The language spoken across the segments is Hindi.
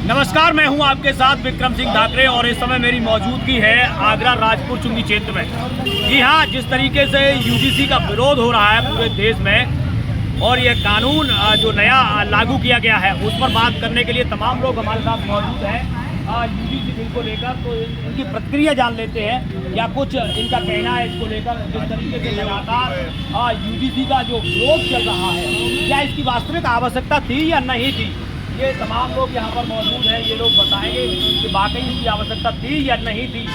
नमस्कार, मैं हूं आपके साथ विक्रम सिंह ठाकरे और इस समय मेरी मौजूदगी है आगरा राजपुर चुंगी क्षेत्र में। जी हां, जिस तरीके से यूजीसी का विरोध हो रहा है पूरे देश में और ये कानून जो नया लागू किया गया है उस पर बात करने के लिए तमाम लोग हमारे साथ मौजूद हैं यूजीसी बिल को लेकर। तो इनकी प्रतिक्रिया जान लेते हैं या कुछ इनका कहना है इसको लेकर। जिस तरीके से लगातार यूजीसी का जो विरोध चल रहा है, क्या इसकी वास्तविक आवश्यकता थी या नहीं थी, ये तमाम लोग यहाँ पर मौजूद हैं। ये लोग बताएंगे कि वाकई इसकी आवश्यकता थी या नहीं थी,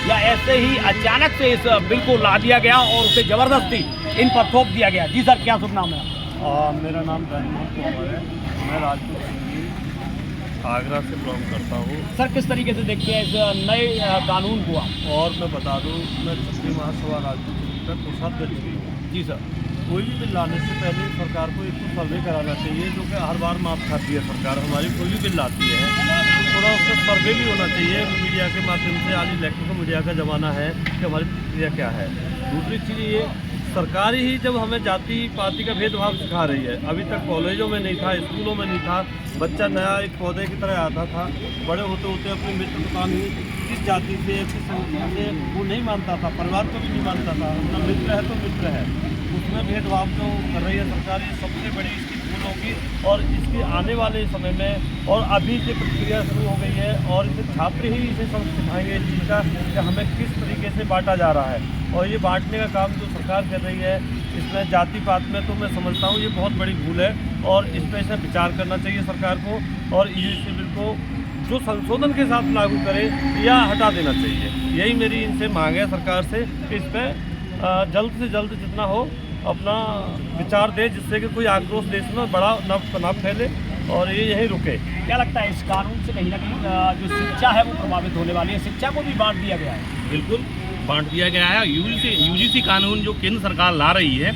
या ऐसे ही अचानक से इस बिल को ला दिया गया और उसे ज़बरदस्ती इन पर थोप दिया गया। जी सर, क्या शुभ नाम है? मेरा नाम धनमोहन कुमार है। मैं राजपुर चुंगी आगरा से बिलोंग करता हूँ। सर, किस तरीके से देखते हैं इस नए कानून को आप? और मैं बता दूँ, मैं छत्री महासभा राजपुर चुंगी का कोषाध्यक्ष कर चुकी हूँ। जी सर, कोई भी बिल लाने से पहले सरकार को एक तो सर्वे कराना चाहिए, जो कि हर बार माफ खाती है सरकार हमारी। कोई भी बिल लाती है तो थोड़ा उसका सर्वे भी होना चाहिए मीडिया के माध्यम से। आज इलेक्ट्रिक मीडिया का ज़माना है कि हमारी प्रतिक्रिया क्या है। दूसरी चीज़ ये, सरकार ही जब हमें जाति पाति का भेदभाव सिखा रही है। अभी तक कॉलेजों में नहीं था, स्कूलों में नहीं था। बच्चा नया एक पौधे की तरह आता था, बड़े होते होते अपनी मित्रता नहीं, किस जाति से किस संस्कृति से वो नहीं मानता था, परिवार को भी नहीं मानता था। अपना मित्र है तो मित्र है, उसमें भेदभाव जो कर रही है सरकार, ये सबसे बड़ी इसकी भूल होगी। और इसके आने वाले समय में और अभी से प्रतिक्रिया शुरू हो गई है और इसे छात्र ही इसे सब सिखाएंगे इस चीज़ का कि हमें किस तरीके से बांटा जा रहा है। और ये बांटने का काम जो सरकार कर रही है इसमें जाति पात में, तो मैं समझता हूँ ये बहुत बड़ी भूल है और इस पर इसे विचार करना चाहिए सरकार को। और यूजीसी बिल को जो संशोधन के साथ लागू करे या हटा देना चाहिए, यही मेरी इनसे मांग है सरकार से कि इस पर जल्द से जल्द जितना हो अपना विचार दे, जिससे कि कोई आक्रोश देश में बड़ा न फैले और ये यहीं रुके। क्या लगता है इस कानून से कहीं ना कहीं जो शिक्षा है वो प्रभावित होने वाली है? शिक्षा को भी बांट दिया गया है। बिल्कुल बांट दिया गया है। यूजीसी कानून जो केंद्र सरकार ला रही है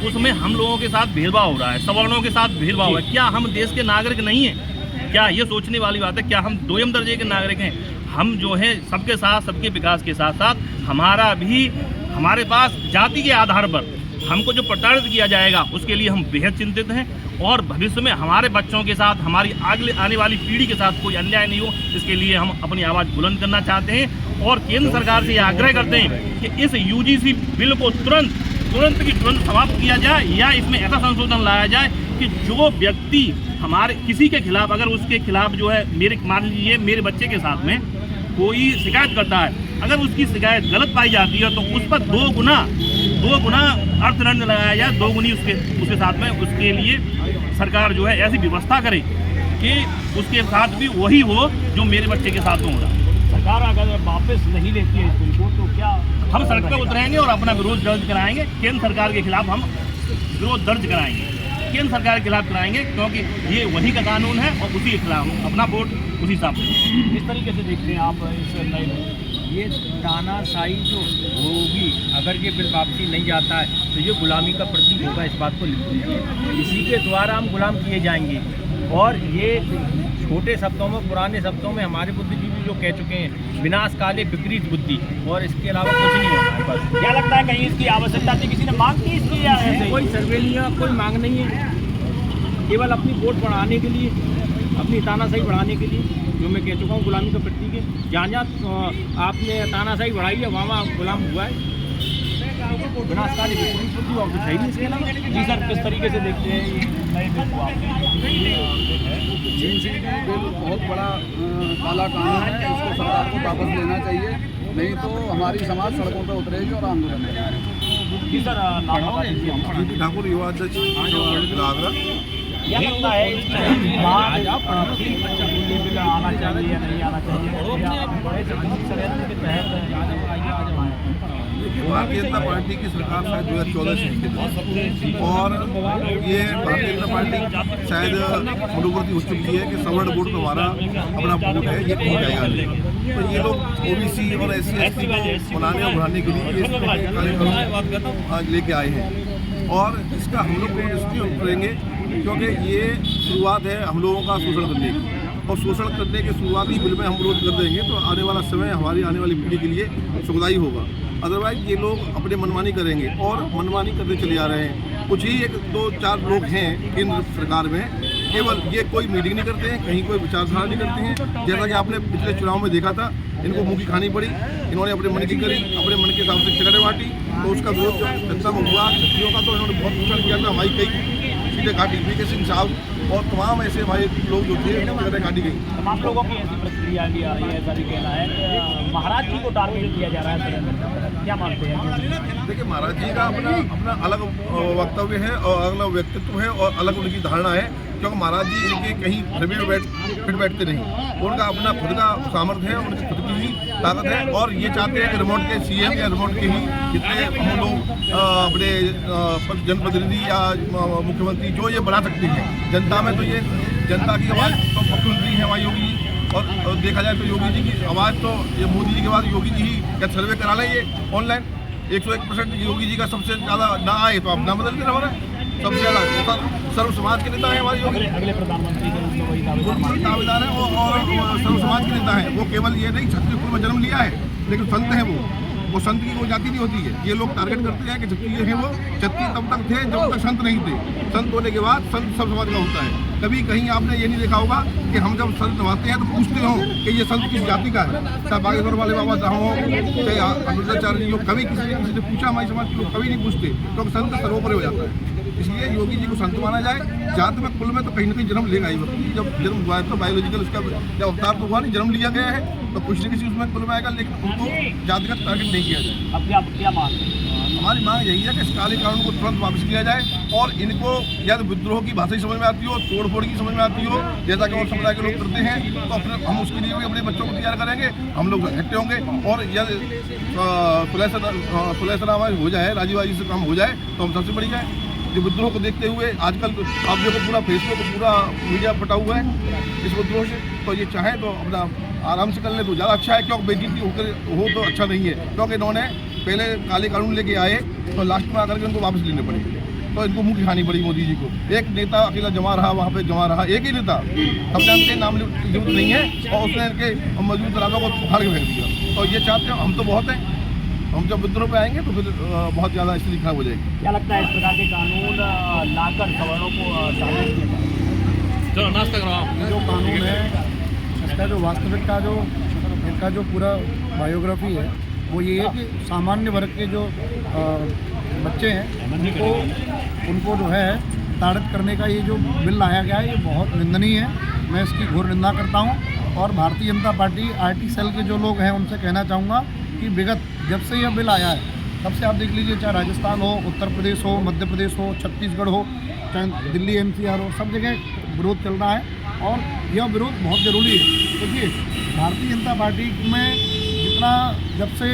उसमें हम लोगों के साथ भेदभाव हो रहा है, सवर्णों के साथ भेदभाव हो रहा है। क्या हम देश के नागरिक नहीं हैं? क्या ये सोचने वाली बात है? क्या हम दोयम दर्जे के नागरिक हैं? हम जो हैं सबके साथ, सबके विकास के साथ साथ हमारे पास जाति के आधार पर हमको जो प्रताड़ित किया जाएगा उसके लिए हम बेहद चिंतित हैं। और भविष्य में हमारे बच्चों के साथ, हमारी आने वाली पीढ़ी के साथ कोई अन्याय नहीं हो, इसके लिए हम अपनी आवाज़ बुलंद करना चाहते हैं और केंद्र सरकार से आग्रह करते हैं कि इस यूजीसी बिल को तुरंत समाप्त किया जाए या इसमें ऐसा संशोधन लाया जाए कि जो व्यक्ति हमारे किसी के खिलाफ, अगर उसके खिलाफ जो है, मान लीजिए मेरे बच्चे के साथ में कोई शिकायत करता है, अगर उसकी शिकायत गलत पाई जाती है तो उस पर दो गुना अर्थदंड लगाया जाए, दोगुनी उसके साथ में। उसके लिए सरकार जो है ऐसी व्यवस्था करे कि उसके साथ भी वही हो जो मेरे बच्चे के साथ होगा। सरकार अगर वापस नहीं लेती है इस बिल को तो क्या हम सड़क पर उतरेंगे और अपना विरोध दर्ज कराएंगे। केंद्र सरकार के खिलाफ हम विरोध दर्ज कराएंगे, केंद्र सरकार के खिलाफ कराएंगे, क्योंकि ये वही का कानून है और उसी के खिलाफ अपना वोट उसी हिसाब से। किस तरीके से देखते हैं आप इस नए? ये तानाशाही जो होगी, अगर ये बिल वापसी नहीं जाता है तो ये गुलामी का प्रतीक होगा, इस बात को लिख लीजिए। इसी के द्वारा हम गुलाम किए जाएंगे। और ये छोटे शब्दों में, पुराने शब्दों में हमारे बुद्धिजीवी जो कह चुके हैं, विनाश काले विपरीत बुद्धि, और इसके अलावा कुछ नहीं होता है। बस क्या लगता है कहीं इसकी आवश्यकता थी? किसी ने मांग की इसकी या ऐसे? कोई सर्वे नहीं है, कोई मांग नहीं है, केवल अपनी वोट बढ़ाने के लिए, अपनी तानाशाही बढ़ाने के लिए, जो मैं कह चुका हूँ गुलामी का प्रतीक है। जहाँ आपने तानाशाही बढ़ाई है वहाँ गुलाम हुआ है। विनाशकारी विपरीत बुद्धि और कुछ है नहीं इसके अलावा। जी सर, किस तरीके से देखते हैं ये नए बिल को आप? यूजीसी बिल बहुत बड़ा काला कानून है, इसको सरकार को वापस लेना चाहिए, नहीं तो हमारी समाज सड़कों पर उतरेगी और आंदोलन करेगी। जी सर, नाम ठाकुर युवा अध्यक्ष आगरा। क्या लगता है बिल आना चाहिए या नहीं आना चाहिए? षड्यंत्र के तहत भारतीय जनता पार्टी की सरकार शायद 2014 से थी और ये भारतीय जनता पार्टी शायद मनोवृत्ति हो चुकी है कि सवर्ण वोट तो हमारा अपना वोट है, ये नहीं जाएगा। तो ये लोग ओबीसी और SC/ST को बनाने और बढ़ाने के लिए कार्यक्रम लेके आए हैं और इसका हम लोग इसलिए करेंगे क्योंकि ये शुरुआत है हम लोगों का शोषण करने की, और शोषण करने के शुरुआती बिल में हम विरोध कर देंगे तो आने वाला समय हमारी आने वाली पीढ़ी के लिए सुखदायी होगा। अदरवाइज ये लोग अपने मनमानी करेंगे और मनमानी करते चले जा रहे हैं। कुछ ही 1-2-4 लोग हैं केंद्र सरकार में केवल ये कोई मीटिंग नहीं करते हैं, कहीं कोई विचारधारा नहीं करते हैं। जैसा कि आपने पिछले चुनाव में देखा था, इनको मुँह की खानी पड़ी, इन्होंने अपने मन की करी, अपने मन के हिसाब से टिकटें बांटी, तो उसका विरोध जब जनता में हुआ छत्रियों का, तो इन्होंने बहुत नुकसान किया था। हमारी कई सीटें काटी, वीके सिंह साहब और तमाम ऐसे हमारे लोग जो थे टिकटें काटी गई। तमाम लोगों की ऐसी प्रतिक्रिया भी आ रही है, ऐसा भी कहना है कि महाराज जी को टारगेट किया जा रहा है, क्या मानते हैं? देखिए, महाराज जी का अपना अलग वक्तव्य है और अलग व्यक्तित्व है और अलग उनकी धारणा है, क्योंकि महाराज जी इनके कहीं घर में फिट बैठते नहीं। उनका अपना खुद का सामर्थ्य है, उनकी खुद की ही ताकत है और ये चाहते हैं कि रिमोट के सीएम या रिमोट के ही जितने हम लोग अपने जनप्रतिनिधि या मुख्यमंत्री जो ये बना सकते हैं जनता में, तो ये जनता की आवाज़ तो मुख्यमंत्री है हमारे योगी जी। और देखा जाए तो योगी जी की आवाज़ तो ये मोदी जी के बाद योगी जी ही क्या सर्वे करा लें, ये ऑनलाइन 101% योगी जी का सबसे ज़्यादा ना आए तो आप ना बदलते रहो ना, सबसे ज़्यादा सर्व समाज के नेता है हमारे योगी। अगले प्रधानमंत्री के रूप में वही दावेदार है और सर्व समाज के नेता है। वो केवल ये नहीं क्षत्रिय कुल में जन्म लिया है, लेकिन संत है वो संत की कोई जाति नहीं होती है। ये लोग टारगेट करते हैं कि क्षत्रिय हैं वो, क्षत्रिय तब तक थे जब तक संत नहीं थे, संत होने के बाद संत सब समाज का होता है। कभी कहीं आपने ये नहीं देखा होगा कि हम जब संत नवाते हैं तो पूछते हो कि ये संत किस जाति का है, चाहे बागेश्वर वाले बाबा साहब हो, चाहे अमृताचार्य जी हो, कभी किसी ने पूछा हमारे समाज के लोग कभी नहीं पूछते, क्योंकि संत सर्वोपरि हो जाता है। इसलिए योगी जी को संत माना जाए। जात में कुल में तो कहीं ना कहीं जन्म लेगा ही व्यक्ति, जब जन्म हुआ है तो बायोलॉजिकल उसका जब अवतार तो हुआ नहीं, जन्म लिया गया है तो कुछ न किसी उसमें कुल में आएगा, लेकिन उनको जातिगत टारगेट नहीं किया जाए। अब क्या मांग है? हमारी मांग यही है कि इस काले कानून को तुरंत वापस किया जाए और इनको या तो विद्रोह की भाषा ही समझ में आती हो, तोड़ फोड़ की समझ में आती हो, जैसा कि और समुदाय के लोग करते हैं, तो अपने हम उसके लिए भी अपने बच्चों को तैयार करेंगे, हम लोग इकट्ठे होंगे और यदि सुलह हो जाए, राजीबाजी से काम हो जाए तो हम सबसे बड़ी जाए। जो विद्रोह को देखते हुए आजकल आप देखो पूरा फेसबुक पूरा मीडिया फटा हुआ है इस विद्रोह से, तो ये चाहे तो अपना आराम से कर ले तो ज़्यादा अच्छा है, क्योंकि बेइज्जती होकर हो तो अच्छा नहीं है। क्योंकि इन्होंने पहले काले कानून लेके आए तो लास्ट में आकर के उनको वापस लेने पड़े, तो इनको मुँह की खानी पड़ी मोदी जी को। एक नेता अकेला जमा रहा, वहाँ पे जमा रहा एक ही नेता, सब जानते हैं, नाम जरूरत नहीं है, और उसने इनके मौजूद राजा को उखाड़ के फेंक दिया। तो ये चाहते हैं, हम तो बहुत हैं, हम जब विद्रोह पे आएंगे तो फिर बहुत ज़्यादा स्थिति खराब हो जाएगी। क्या लगता है इस प्रकार के कानून लाकर सवर्णों को चलो नाश्ता करो आप। जो कानून है इसका जो वास्तविक का जो इनका जो पूरा बायोग्राफी है वो ये है कि सामान्य वर्ग के जो बच्चे हैं उनको जो है ताड़ित करने का ये जो बिल लाया गया है ये बहुत निंदनीय है। मैं इसकी घोर निंदा करता हूँ और Bharatiya Janata party IT cell के जो लोग हैं उनसे कहना चाहूँगा कि विगत जब से यह बिल आया है तब से आप देख लीजिए, चाहे राजस्थान हो, उत्तर प्रदेश हो, मध्य प्रदेश हो, छत्तीसगढ़ हो, चाहे दिल्ली एनसीआर हो, सब जगह विरोध चल रहा है और यह विरोध बहुत ज़रूरी है। देखिए, भारतीय जनता पार्टी में जितना जब से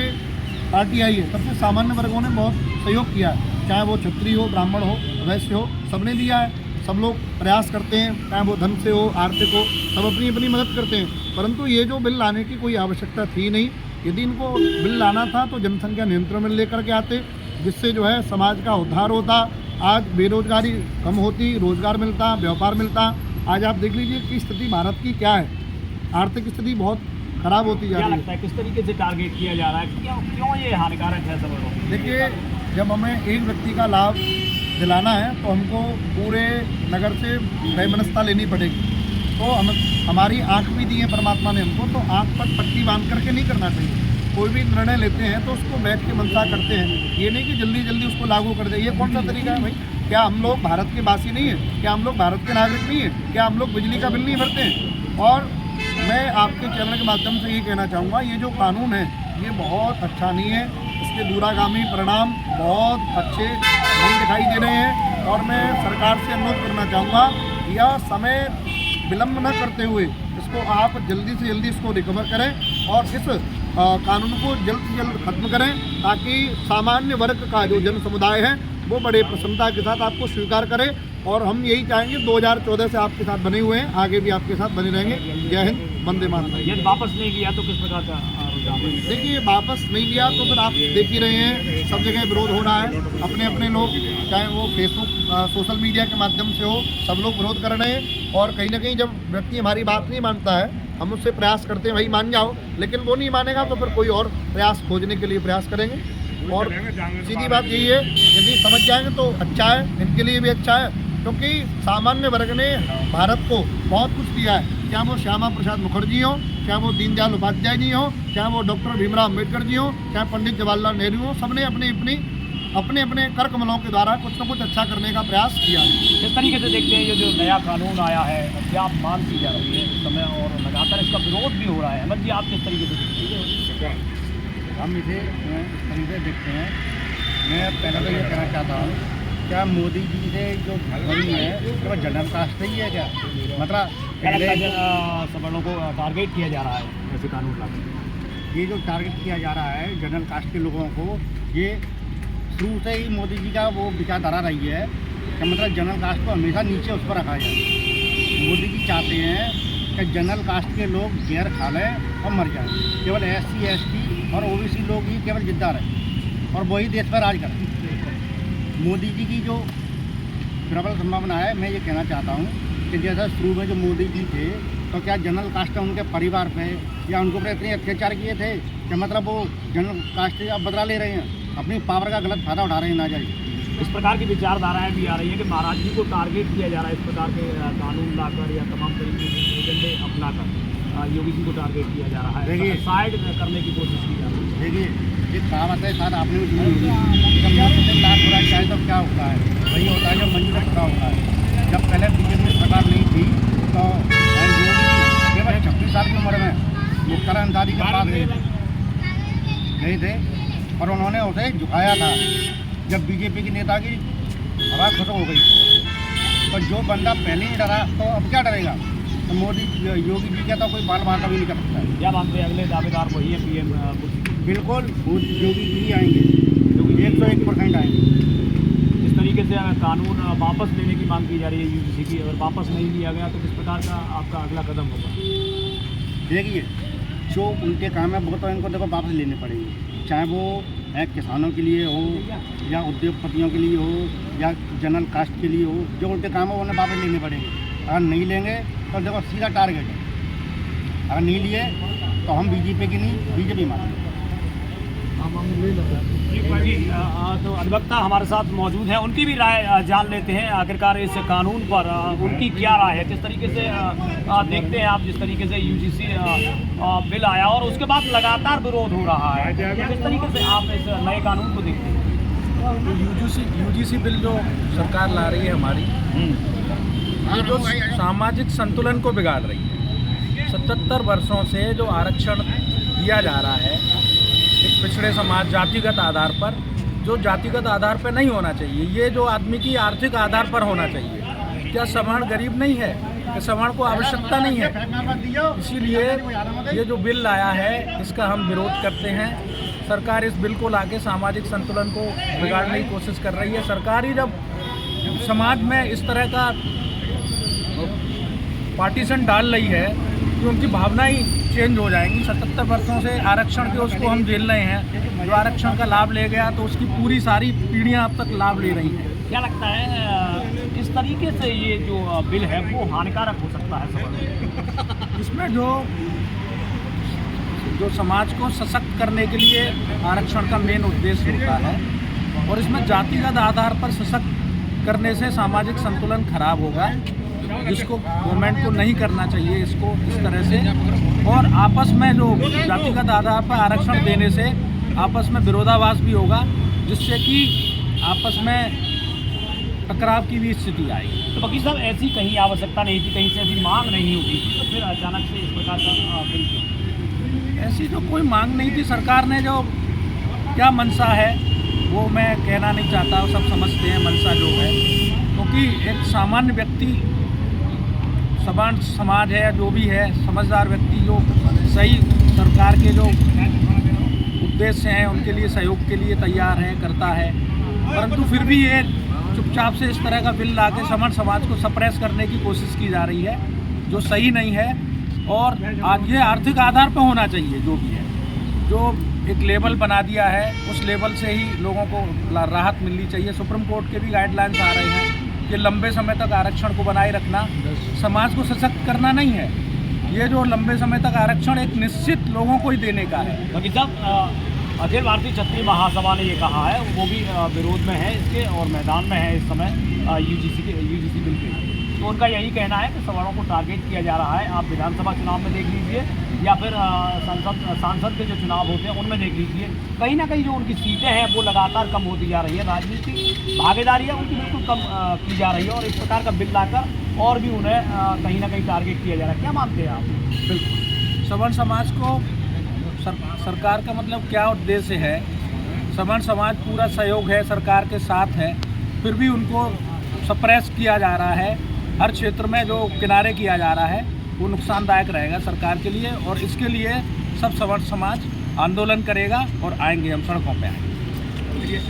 पार्टी आई है तब से सामान्य वर्गों ने बहुत सहयोग किया है, चाहे वो क्षत्रिय हो, ब्राह्मण हो, वैश्य हो, सबने दिया है। सब लोग प्रयास करते हैं, चाहे वो धन से हो, आर्थिक हो, सब अपनी अपनी मदद करते हैं। परंतु ये जो बिल लाने की कोई आवश्यकता थी नहीं। यदि इनको बिल लाना था तो जनसंख्या नियंत्रण में लेकर के आते, जिससे जो है समाज का उद्धार होता, आज बेरोजगारी कम होती, रोजगार मिलता, व्यापार मिलता। आज आप देख लीजिए कि स्थिति भारत की क्या है, आर्थिक स्थिति बहुत खराब होती जा रही है। क्या लगता है किस तरीके से टारगेट किया जा रहा है, क्यों ये हानिकारक है सवर्णों? देखिए, जब हमें एक व्यक्ति का लाभ दिलाना है तो हमको पूरे नगर से वैमनस्यता लेनी पड़ेगी। तो हमारी आँख भी दी है परमात्मा ने हमको, तो आँख पर पट्टी बांध करके नहीं करना चाहिए। कोई भी निर्णय लेते हैं तो उसको बैठ के मंशा करते हैं, ये नहीं कि जल्दी जल्दी उसको लागू कर दे। ये कौन सा तरीका है भाई? क्या हम लोग भारत के वासी नहीं हैं? क्या हम लोग भारत के नागरिक नहीं हैं? क्या हम लोग बिजली का बिल नहीं भरते हैं? और मैं आपके चैनल के माध्यम से ये कहना चाहूँगा, ये जो कानून है ये बहुत अच्छा नहीं है, इसके दूरागामी परिणाम बहुत अच्छे नहीं दिखाई दे रहे हैं। और मैं सरकार से अनुरोध करना चाहूँगा, यह समय विलम्ब न करते हुए इसको आप जल्दी से जल्दी इसको रिकवर करें और इस कानून को जल्द से जल्द खत्म करें, ताकि सामान्य वर्ग का जो जन समुदाय है वो बड़े प्रसन्नता के साथ आपको स्वीकार करे। और हम यही चाहेंगे, 2014 से आपके साथ बने हुए हैं, आगे भी आपके साथ बने रहेंगे। जय हिंद, वंदे मातरम। यदि वापस नहीं किया तो किस प्रकार का रुझान? देखिए, वापस नहीं लिया तो फिर आप देख ही रहे हैं, सब जगह विरोध हो रहा है। अपने अपने लोग, चाहे वो फेसबुक सोशल मीडिया के माध्यम से हो, सब लोग विरोध कर रहे हैं। और कहीं ना कहीं जब व्यक्ति हमारी बात नहीं मानता है, हम उससे प्रयास करते हैं भाई मान जाओ, लेकिन वो नहीं मानेगा तो फिर कोई और प्रयास खोजने के लिए प्रयास करेंगे। और सीधी बात यही है, यदि समझ जाएंगे तो अच्छा है, इनके लिए भी अच्छा है क्योंकि सामान्य वर्ग ने भारत को बहुत कुछ दिया है, चाहे वो श्यामा प्रसाद मुखर्जी हो, चाहे वो दीनदयाल उपाध्याय जी हो, चाहे वो डॉक्टर भीमराव अम्बेडकर जी हो, चाहे पंडित जवाहरलाल नेहरू हो, सबने अपने अपने कर कमलों के द्वारा कुछ न कुछ अच्छा करने का प्रयास किया है। किस तरीके से देखते हैं ये जो नया कानून आया है, क्या मांग की जा रही है इस समय और लगातार इसका विरोध भी हो रहा है, अहमद जी आप किस तरीके से देखते हैं? हम इसे इस तरीके से देखते हैं। मैं पहले तो ये कहना चाहता हूँ, क्या मोदी जी से जो भगवान है वो जनरल कास्ट ही है क्या? मतलब सवर्णों को टारगेट किया जा रहा है ऐसे कानून लागू, ये जो टारगेट किया जा रहा है जनरल कास्ट के लोगों को, ये शुरू से ही मोदी जी का वो विचारधारा रही है कि मतलब जनरल कास्ट को हमेशा नीचे उस पर रखा जाए। मोदी जी चाहते हैं कि जनरल कास्ट के लोग जहर खा लें और मर जाएं, केवल SC ST और OBC लोग ही केवल जिद्दा रहें और वही देश पर राज करें। मोदी जी की जो प्रबल संभावना है, मैं ये कहना चाहता हूँ कि जैसा शुरू में जो मोदी जी थे तो क्या जनरल कास्ट उनके परिवार पे या उनके ऊपर इतने अत्याचार किए थे कि मतलब वो जनरल कास्ट से अब बदला ले रहे हैं, अपनी पावर का गलत फायदा उठा रहे हैं ना जाए। इस प्रकार की विचारधाराएं भी आ रही है कि महाराज जी को टारगेट किया जा रहा है इस प्रकार के कानून लाकर या तमाम तरीके के एजेंडे अपनाकर योगी जी को टारगेट किया जा रहा है, देखिए साइड करने की कोशिश की जा रही है। देखिए ये कहावत है, शायद आपने भी सुनी होगी, जब से लाख बुरा चाहे तो क्या होता है, वही होता है जब मंजूर पूरा होता है। जब पहले BJP सरकार नहीं थी तो केवल 26 साल की उम्र में मुख्तार अंसारी के पास गए थे और उन्होंने उसे झुकाया था। जब BJP के नेता की हवा खत्म हो गई तो जो बंदा पहले ही डरा तो अब क्या डरेगा? तो मोदी योगी जी का तो कोई बाल बाल भी नहीं कर सकता है। क्या मानते हैं अगले दावेदार वही है PM? बिल्कुल योगी जी ही आएंगे, 101% आएंगे। इस तरीके से कानून वापस लेने की मांग की जा रही है UGC की, अगर वापस नहीं लिया गया तो किस प्रकार का आपका अगला कदम होगा? देखिए जो उनके काम है वो तो इनको देखो वापस लेने पड़ेंगे, चाहे वो किसानों के लिए हो या उद्योगपतियों के लिए हो या जनरल कास्ट के लिए हो, जो उनके काम है उन्हें वापस लेने पड़ेंगे। अगर नहीं लेंगे तो देखो सीधा टारगेट है, अगर नहीं लिए तो हम BJP की नहीं BJP मानेंगे। जी तो अधिवक्ता हमारे साथ मौजूद हैं, उनकी भी राय जान लेते हैं आखिरकार इस कानून पर उनकी क्या राय है, किस तरीके से देखते हैं आप जिस तरीके से UGC बिल आया और उसके बाद लगातार विरोध हो रहा है, किस तरीके से आप इस नए कानून को देखते हैं? तो UGC बिल जो सरकार ला रही है हमारी, ये जो सामाजिक संतुलन को बिगाड़ रही है। 77 वर्षों से जो आरक्षण दिया जा रहा है एक पिछड़े समाज जातिगत आधार पर, जो जातिगत आधार पर नहीं होना चाहिए, ये जो आदमी की आर्थिक आधार पर होना चाहिए। क्या सवर्ण गरीब नहीं है? कि सवर्ण को आवश्यकता नहीं है? इसीलिए ये जो बिल आया है इसका हम विरोध करते हैं। सरकार इस बिल को लाके सामाजिक संतुलन को बिगाड़ने की कोशिश कर रही है। सरकार ही जब समाज में इस तरह का पार्टीशन डाल रही है कि उनकी भावना ही चेंज हो जाएंगी। 77 वर्षों से आरक्षण के उसको हम झेल रहे हैं, जो आरक्षण का लाभ ले गया तो उसकी पूरी सारी पीढ़ियां अब तक लाभ ले रही हैं। क्या लगता है किस तरीके से ये जो बिल है वो हानिकारक हो सकता है समाज? इसमें जो समाज को सशक्त करने के लिए आरक्षण का मेन उद्देश्य होता है और इसमें जातिगत आधार पर सशक्त करने से सामाजिक संतुलन खराब होगा, जिसको गवर्नमेंट को नहीं करना चाहिए इसको इस तरह से। और आपस में जो जातिगत आधार पर आरक्षण देने से आपस में विरोधाभास भी होगा, जिससे कि आपस में टकराव की भी स्थिति आएगी। तो वकील साहब ऐसी कहीं आवश्यकता नहीं थी, कहीं से ऐसी मांग नहीं होती थी, तो फिर अचानक से इस प्रकार का बिल क्यों? ऐसी जो कोई मांग नहीं थी। सरकार ने जो क्या मंशा है वो मैं कहना नहीं चाहता, सब समझते हैं मंशा जो है, क्योंकि एक सामान्य व्यक्ति, सवर्ण समाज है जो भी है, समझदार व्यक्ति जो सही सरकार के जो उद्देश्य हैं उनके लिए सहयोग के लिए तैयार है, करता है, परंतु फिर भी ये चुपचाप से इस तरह का बिल लाके सवर्ण समाज को सप्रेस करने की कोशिश की जा रही है, जो सही नहीं है। और आज ये आर्थिक आधार पर होना चाहिए, जो भी है, जो एक लेवल बना दिया है उस लेवल से ही लोगों को राहत मिलनी चाहिए। सुप्रीम कोर्ट के भी गाइडलाइंस आ रहे हैं कि लंबे समय तक आरक्षण को बनाए रखना समाज को सशक्त करना नहीं है। ये जो लंबे समय तक आरक्षण एक निश्चित लोगों को ही देने का है। वकील साहब अखिल भारतीय क्षत्रिय महासभा ने ये कहा है, वो भी विरोध में है इसके और मैदान में है इस समय यूजीसी बिल के। तो उनका यही कहना है कि सवर्णों को टारगेट किया जा रहा है। आप विधानसभा चुनाव में देख लीजिए या फिर सांसद के जो चुनाव होते हैं उनमें देख लीजिए, कहीं ना कहीं जो उनकी सीटें हैं वो लगातार कम होती जा रही है। राजनीतिक भागीदारी है उनकी बिल्कुल कम की जा रही है और इस प्रकार का बिल लाकर और भी उन्हें कहीं ना कहीं टारगेट किया जा रहा है। क्या मानते हैं आप? बिल्कुल सवर्ण समाज को सरकार का मतलब क्या उद्देश्य है? सवर्ण समाज पूरा सहयोग है, सरकार के साथ है, फिर भी उनको सप्रेस किया जा रहा है। हर क्षेत्र में जो किनारे किया जा रहा है वो नुकसानदायक रहेगा सरकार के लिए और इसके लिए सब सवर्ण समाज आंदोलन करेगा और आएंगे, हम सड़कों पे आएंगे।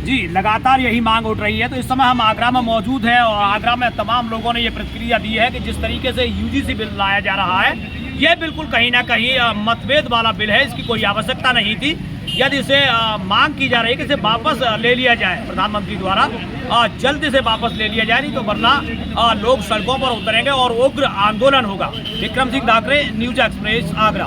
जी, लगातार यही मांग उठ रही है। तो इस समय हम आगरा में मौजूद हैं और आगरा में तमाम लोगों ने ये प्रतिक्रिया दी है कि जिस तरीके से यूजीसी बिल लाया जा रहा है ये बिल्कुल कहीं ना कहीं मतभेद वाला बिल है, इसकी कोई आवश्यकता नहीं थी। यदि इसे मांग की जा रही है कि इसे वापस ले लिया जाए प्रधानमंत्री द्वारा, जल्दी से वापस ले लिया जाए, नहीं तो वरना लोग सड़कों पर उतरेंगे और उग्र आंदोलन होगा। Vikram Singh Dhakre, news express, Agra.